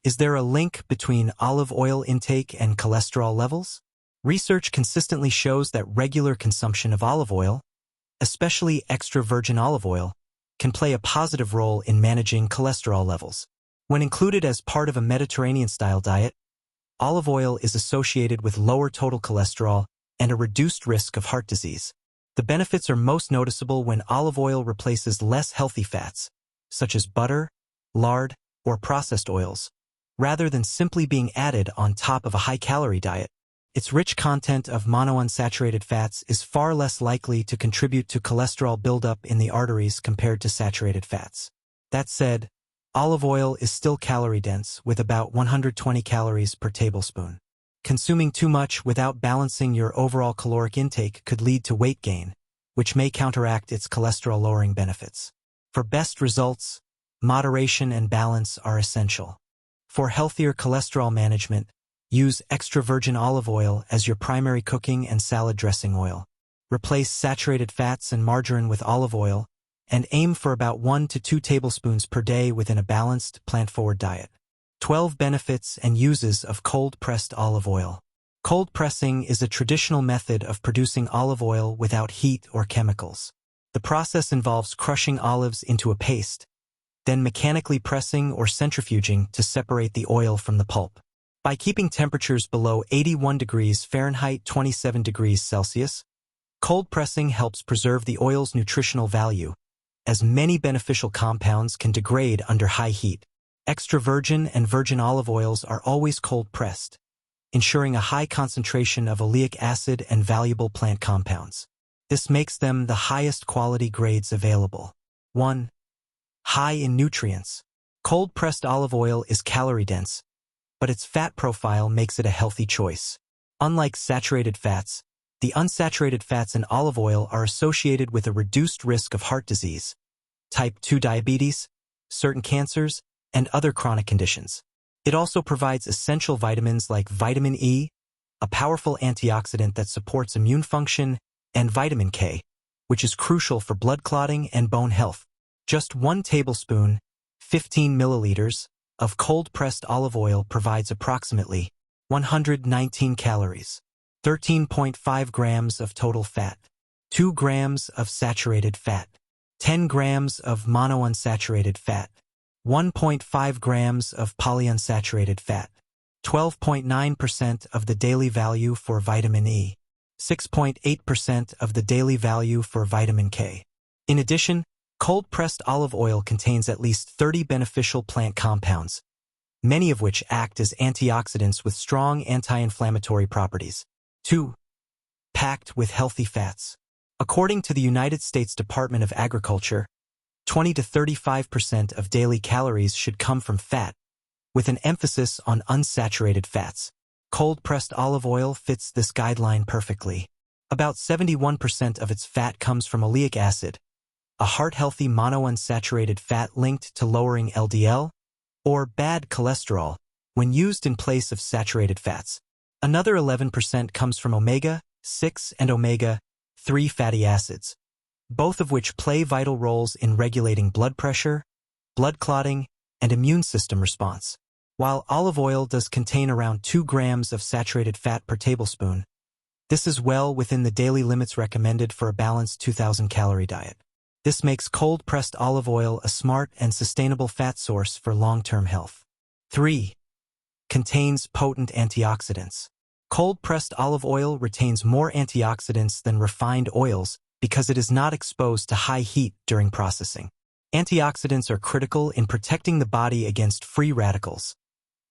Is there a link between olive oil intake and cholesterol levels? Research consistently shows that regular consumption of olive oil, especially extra virgin olive oil, can play a positive role in managing cholesterol levels. When included as part of a Mediterranean-style diet, olive oil is associated with lower total cholesterol and a reduced risk of heart disease. The benefits are most noticeable when olive oil replaces less healthy fats, such as butter, lard, or processed oils, rather than simply being added on top of a high-calorie diet. Its rich content of monounsaturated fats is far less likely to contribute to cholesterol buildup in the arteries compared to saturated fats. That said, olive oil is still calorie-dense, with about 120 calories per tablespoon. Consuming too much without balancing your overall caloric intake could lead to weight gain, which may counteract its cholesterol-lowering benefits. For best results, moderation and balance are essential. For healthier cholesterol management, use extra virgin olive oil as your primary cooking and salad dressing oil. Replace saturated fats and margarine with olive oil, and aim for about 1 to 2 tablespoons per day within a balanced, plant-forward diet. 12 benefits and uses of cold-pressed olive oil. Cold pressing is a traditional method of producing olive oil without heat or chemicals. The process involves crushing olives into a paste, then mechanically pressing or centrifuging to separate the oil from the pulp. By keeping temperatures below 81 degrees Fahrenheit 27 degrees Celsius, cold pressing helps preserve the oil's nutritional value, as many beneficial compounds can degrade under high heat. Extra virgin and virgin olive oils are always cold-pressed, ensuring a high concentration of oleic acid and valuable plant compounds. This makes them the highest quality grades available. 1. High in nutrients. Cold-pressed olive oil is calorie-dense, but its fat profile makes it a healthy choice. Unlike saturated fats, the unsaturated fats in olive oil are associated with a reduced risk of heart disease, type 2 diabetes, certain cancers, and other chronic conditions. It also provides essential vitamins like vitamin E, a powerful antioxidant that supports immune function, and vitamin K, which is crucial for blood clotting and bone health. Just 1 tablespoon, 15 milliliters, of cold-pressed olive oil provides approximately 119 calories, 13.5 grams of total fat, 2 grams of saturated fat, 10 grams of monounsaturated fat, 1.5 grams of polyunsaturated fat, 12.9% of the daily value for vitamin E, 6.8% of the daily value for vitamin K. In addition, cold-pressed olive oil contains at least 30 beneficial plant compounds, many of which act as antioxidants with strong anti-inflammatory properties. 2. Packed with healthy fats. According to the United States Department of Agriculture, 20 to 35% of daily calories should come from fat, with an emphasis on unsaturated fats. Cold-pressed olive oil fits this guideline perfectly. About 71% of its fat comes from oleic acid, a heart-healthy monounsaturated fat linked to lowering LDL, or bad cholesterol, when used in place of saturated fats. Another 11% comes from omega-6 and omega-3 fatty acids, both of which play vital roles in regulating blood pressure, blood clotting, and immune system response. While olive oil does contain around 2 grams of saturated fat per tablespoon, this is well within the daily limits recommended for a balanced 2,000-calorie diet. This makes cold-pressed olive oil a smart and sustainable fat source for long-term health. 3. Contains potent antioxidants. Cold-pressed olive oil retains more antioxidants than refined oils because it is not exposed to high heat during processing. Antioxidants are critical in protecting the body against free radicals,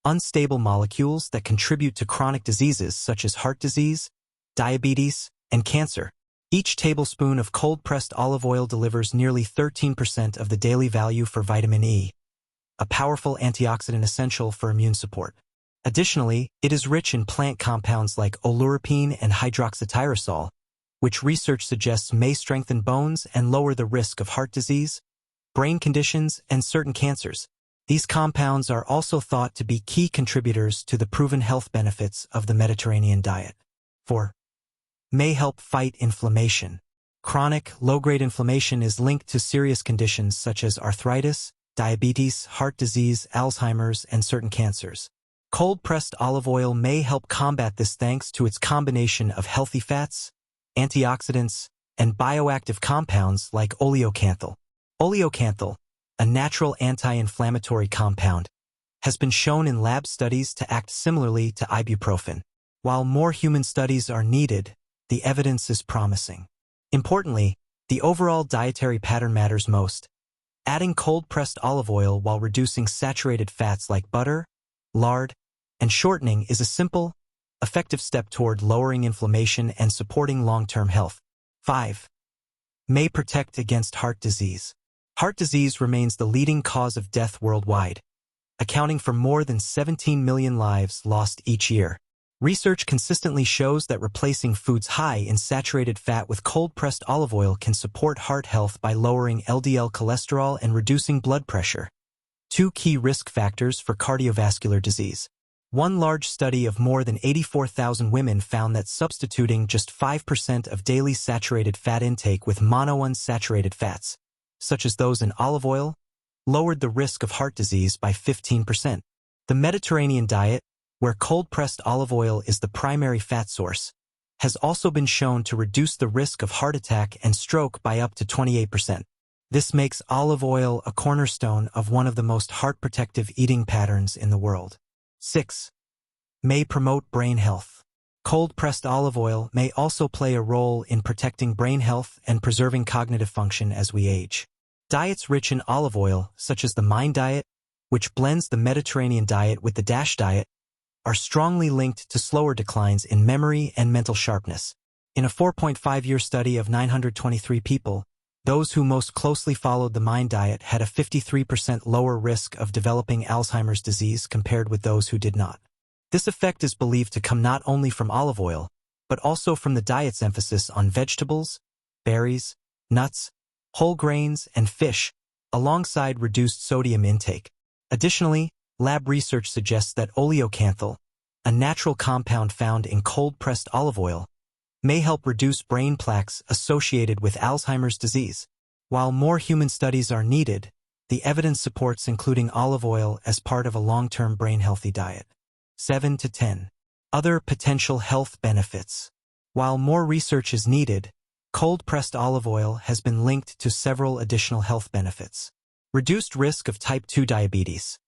unstable molecules that contribute to chronic diseases such as heart disease, diabetes, and cancer. Each tablespoon of cold-pressed olive oil delivers nearly 13% of the daily value for vitamin E, a powerful antioxidant essential for immune support. Additionally, it is rich in plant compounds like oleuropein and hydroxytyrosol, which research suggests may strengthen bones and lower the risk of heart disease, brain conditions, and certain cancers. These compounds are also thought to be key contributors to the proven health benefits of the Mediterranean diet. 4. May help fight inflammation. Chronic, low-grade inflammation is linked to serious conditions such as arthritis, diabetes, heart disease, Alzheimer's, and certain cancers. Cold-pressed olive oil may help combat this thanks to its combination of healthy fats, antioxidants, and bioactive compounds like oleocanthal. Oleocanthal, a natural anti-inflammatory compound, has been shown in lab studies to act similarly to ibuprofen. While more human studies are needed, the evidence is promising. Importantly, the overall dietary pattern matters most. Adding cold-pressed olive oil while reducing saturated fats like butter, lard, and shortening is a simple, effective step toward lowering inflammation and supporting long-term health. 5. May protect against heart disease. Heart disease remains the leading cause of death worldwide, accounting for more than 17 million lives lost each year. Research consistently shows that replacing foods high in saturated fat with cold-pressed olive oil can support heart health by lowering LDL cholesterol and reducing blood pressure, two key risk factors for cardiovascular disease. One large study of more than 84,000 women found that substituting just 5% of daily saturated fat intake with monounsaturated fats, such as those in olive oil, lowered the risk of heart disease by 15%. The Mediterranean diet, where cold-pressed olive oil is the primary fat source, has also been shown to reduce the risk of heart attack and stroke by up to 28%. This makes olive oil a cornerstone of one of the most heart-protective eating patterns in the world. 6. May promote brain health. Cold-pressed olive oil may also play a role in protecting brain health and preserving cognitive function as we age. Diets rich in olive oil, such as the Mind diet, which blends the Mediterranean diet with the DASH diet, are strongly linked to slower declines in memory and mental sharpness. In a 4.5-year study of 923 people, those who most closely followed the Mind diet had a 53% lower risk of developing Alzheimer's disease compared with those who did not. This effect is believed to come not only from olive oil, but also from the diet's emphasis on vegetables, berries, nuts, whole grains, and fish, alongside reduced sodium intake. Additionally, lab research suggests that oleocanthal, a natural compound found in cold-pressed olive oil, may help reduce brain plaques associated with Alzheimer's disease. While more human studies are needed, the evidence supports including olive oil as part of a long-term brain-healthy diet. 7 to 10. Other potential health benefits. While more research is needed, cold-pressed olive oil has been linked to several additional health benefits. Reduced risk of type 2 diabetes.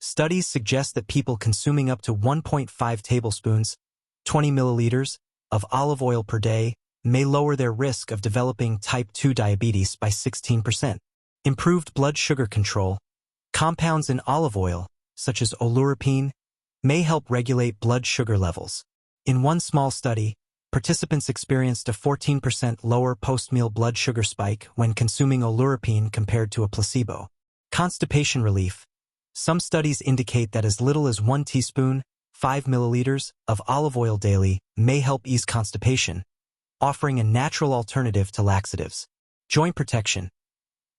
Studies suggest that people consuming up to 1.5 tablespoons, 20 milliliters, of olive oil per day may lower their risk of developing type 2 diabetes by 16%. Improved blood sugar control. Compounds in olive oil, such as oleuropein, may help regulate blood sugar levels. In one small study, participants experienced a 14% lower post-meal blood sugar spike when consuming oleuropein compared to a placebo. Constipation relief. Some studies indicate that as little as 1 teaspoon, 5 milliliters, of olive oil daily may help ease constipation, offering a natural alternative to laxatives. Joint protection.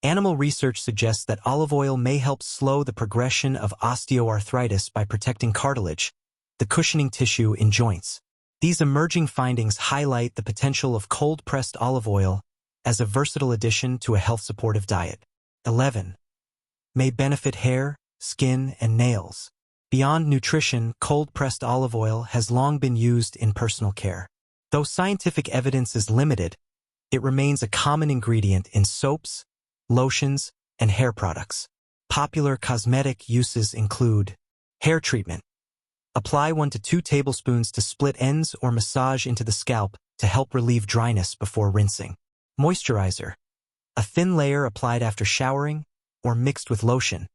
Animal research suggests that olive oil may help slow the progression of osteoarthritis by protecting cartilage, the cushioning tissue in joints. These emerging findings highlight the potential of cold-pressed olive oil as a versatile addition to a health-supportive diet. 11. May benefit hair, skin, and nails. Beyond nutrition, cold-pressed olive oil has long been used in personal care. Though scientific evidence is limited, it remains a common ingredient in soaps, lotions, and hair products. Popular cosmetic uses include hair treatment. Apply 1 to 2 tablespoons to split ends or massage into the scalp to help relieve dryness before rinsing. Moisturizer. A thin layer applied after showering or mixed with lotion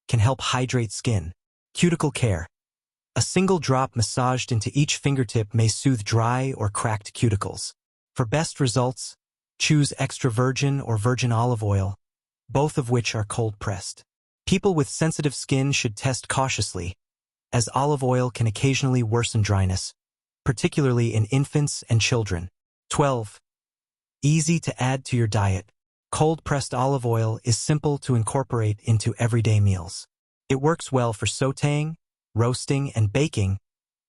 can help hydrate skin. Cuticle care. A single drop massaged into each fingertip may soothe dry or cracked cuticles. For best results, choose extra virgin or virgin olive oil, both of which are cold-pressed. People with sensitive skin should test cautiously, as olive oil can occasionally worsen dryness, particularly in infants and children. 12. Easy to add to your diet. Cold-pressed olive oil is simple to incorporate into everyday meals. It works well for sautéing, roasting, and baking,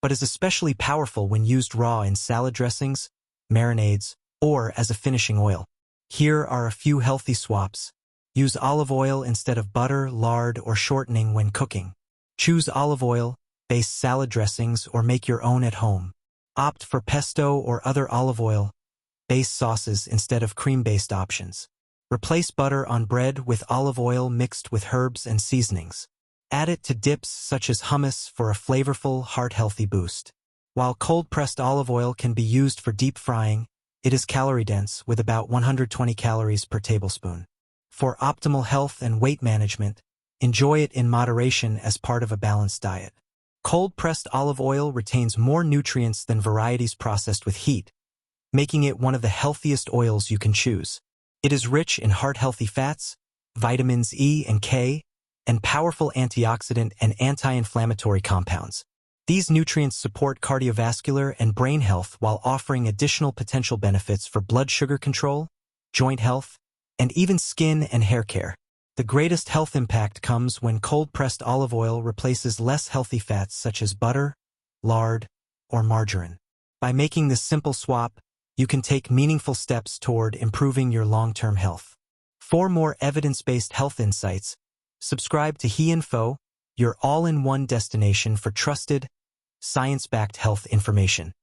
but is especially powerful when used raw in salad dressings, marinades, or as a finishing oil. Here are a few healthy swaps. Use olive oil instead of butter, lard, or shortening when cooking. Choose olive oil-based salad dressings or make your own at home. Opt for pesto or other olive oil-based sauces instead of cream-based options. Replace butter on bread with olive oil mixed with herbs and seasonings. Add it to dips such as hummus for a flavorful, heart-healthy boost. While cold-pressed olive oil can be used for deep frying, it is calorie-dense with about 120 calories per tablespoon. For optimal health and weight management, enjoy it in moderation as part of a balanced diet. Cold-pressed olive oil retains more nutrients than varieties processed with heat, making it one of the healthiest oils you can choose. It is rich in heart-healthy fats, vitamins E and K, and powerful antioxidant and anti-inflammatory compounds. These nutrients support cardiovascular and brain health while offering additional potential benefits for blood sugar control, joint health, and even skin and hair care. The greatest health impact comes when cold-pressed olive oil replaces less healthy fats such as butter, lard, or margarine. By making this simple swap, you can take meaningful steps toward improving your long-term health. For more evidence-based health insights, subscribe to HeInfo, your all-in-one destination for trusted, science-backed health information.